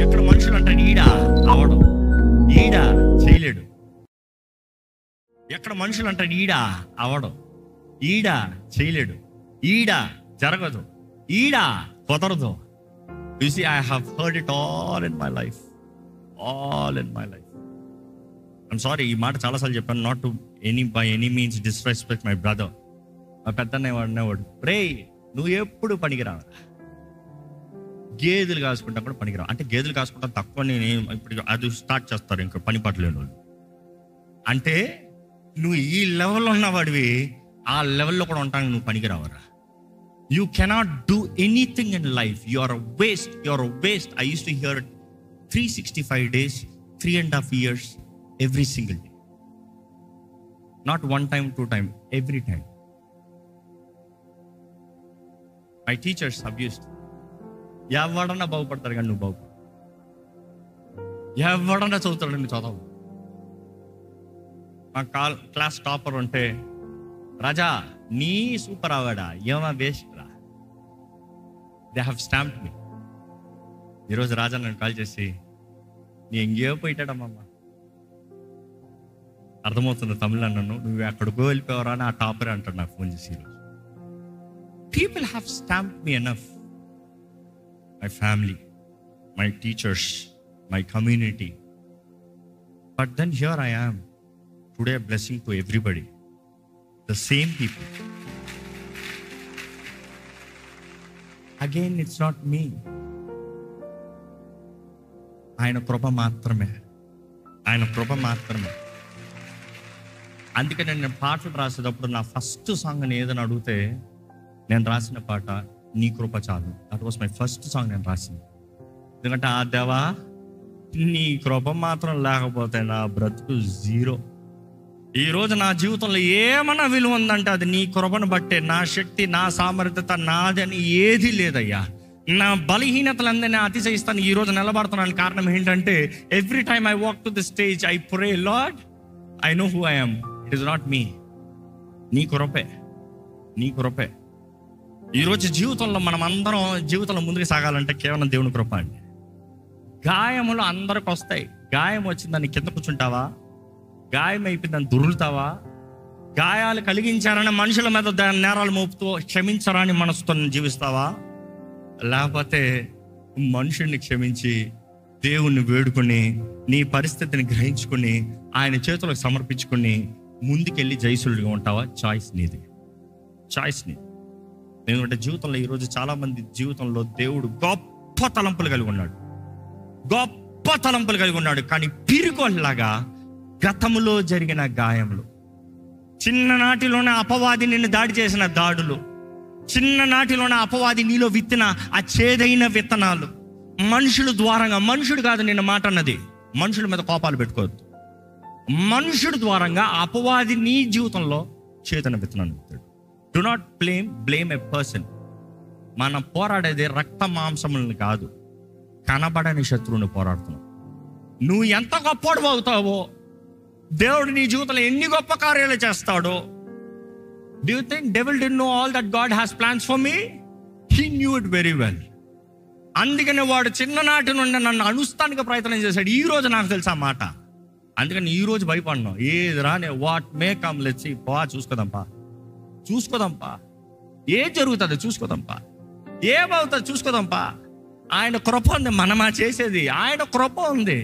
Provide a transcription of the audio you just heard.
ఎక్కడ మనుషులు అంటారు ఈడ అవడం, ఈడ చేయలేడు. ఎక్కడ మనుషులు అంటారు ఈడ అవడం, ఈడ చేయలేడు, ఈడ జరగదు, ఈడ కుదరదు. You see, I have heard it all in my life. All in my life. I'm sorry, ఈ మాట చాలాసార్లు చెప్పాను. Not to buy any means disrespect my brother. మా పెద్దవాడు రే నువ్వు ఎప్పుడు పనికిరావు, గేదెలు కాసుకుంటా కూడా పనికిరావు. అంటే గేదెలు కాసుకుంటా తక్కువ, నేను ఇప్పుడు అది స్టార్ట్ చేస్తారు ఇంకా పని పట్టలేని వాళ్ళు. అంటే నువ్వు ఈ లెవెల్లో ఉన్నవాడివి, ఆ లెవెల్లో కూడా ఉంటాను, నువ్వు పనికిరావరా. You cannot do anything in life. You are a waste. You are a waste. I used to hear it 365 days, 3.5 years, every single day. Not one time, two time, every time. My teachers have used. ఎవడన్నా బాగుపడతారు కానీ నువ్వు బాగుపడు, ఎవడన్నా చదువుతాడు నువ్వు చదవు. మా class topper ఉంటే, రాజా నీ సూపర్ అవార్డా, ఏమా వేస్ట్ రా. దే హ్యావ్ స్టాంప్డ్ మీ. ఈరోజు రాజా నన్ను కాల్ చేసి, నీ ఎంగేయో పోయిటాడమ్మా, అర్థమవుతుంది తమిళ, నన్ను నువ్వు ఎక్కడికో వెళ్ళిపోయావరా అని ఆ టాపర్ అంటాడు నాకు ఫోన్ చేసి. ఈరోజు people have stamped me enough. My family, my teachers, my community. But then here I am today, blessing to everybody. The same people. Again, it's not me. ఆయన కృప మాత్రమే, ఆయన కృప మాత్రమే. అందుకే నేను పాటలు రాసేటప్పుడు నా ఫస్ట్ సాంగ్ అని ఏదని అడిగితే, నేను రాసిన పాట నీ కృప చాలు. That was my first song నేను రాసింది. ఎందుకంటే ఆ దేవా నీ కృప మాత్రం లేకపోతే నా బ్రతుకు జీరో. ఈరోజు నా జీవితంలో ఏమన్నా విలువ ఉందంటే అది నీ కృపను బట్టే. నా శక్తి, నా సామర్థ్యత నాది అని ఏది లేదయ్యా. నా బలహీనతలందరినీ అతిశయిస్తాను ఈరోజు నిలబడుతున్నాను. కారణం ఏంటంటే every time I walk to the stage I pray, lord I know who I am, it is not me. నీ కృపే, నీ కృపే. ఈరోజు జీవితంలో మనం అందరం జీవితంలో ముందుకు సాగాలంటే కేవలం దేవుని కృప అండి. గాయములు అందరికి వస్తాయి. గాయం వచ్చిందని కింద కూర్చుంటావా? గాయం అయిపోయిందని దొరుకుతావా? గాయాలు కలిగించారని మనుషుల మీద నేరాలు మోపుతూ క్షమించరాని మనసుతో జీవిస్తావా? లేకపోతే మనుషుల్ని క్షమించి దేవుణ్ణి వేడుకొని నీ పరిస్థితిని గ్రహించుకుని ఆయన చేతులకు సమర్పించుకుని ముందుకెళ్ళి జయసులుగా ఉంటావా? చాయిస్ నీది, చాయిస్ నీది. ఎందుకంటే జీవితంలో ఈరోజు చాలా మంది జీవితంలో దేవుడు గొప్ప తలంపులు కలిగి ఉన్నాడు, గొప్ప తలంపులు కలిగి ఉన్నాడు. కానీ పిరికోలాగా గతములో జరిగిన గాయములు, చిన్ననాటిలోనే అపవాది నిన్ను దాడి చేసిన దాడులు, చిన్ననాటిలోనే అపవాది నీలో విత్తిన ఆ చేదైన విత్తనాలు, మనుషుల ద్వారంగా, మనుషుడు కాదు నిన్న మాట అన్నది, మనుషుల మీద కోపాలు పెట్టుకోవద్దు, మనుషుడు ద్వారంగా అపవాది నీ జీవితంలో చేదైన విత్తనాలు విత్తాడు. Do not blame a person. మనం పోరాడేది రక్త మాంసములను కాదు, కనబడని శత్రువుని పోరాడుతున్నాం. నువ్వు ఎంత గొప్పవాడు అవుతావో, దేవుడు నీ జీవితంలో ఎన్ని గొప్ప కార్యాలు చేస్తాడో. Do you think devil didn't know all that God has plans for me? He knew it very well. అందుకని వాడు చిన్ననాటి నుండి నన్ను అనుస్తానికి ప్రయత్నం చేశాడు. ఈ రోజు నాకు తెలుసా మాట. అందుకని ఈ రోజు భయపడినాం. ఏది రానే what may come let's see, చూసుకోదాంపా, చూసుకోదాంపా, ఏం జరుగుతుంది చూసుకోదాంపా, ఏమవుతుంది చూసుకోదాంపా. ఆయన కృప ఉంది, మనమా చేసేది. ఆయన కృప ఉంది.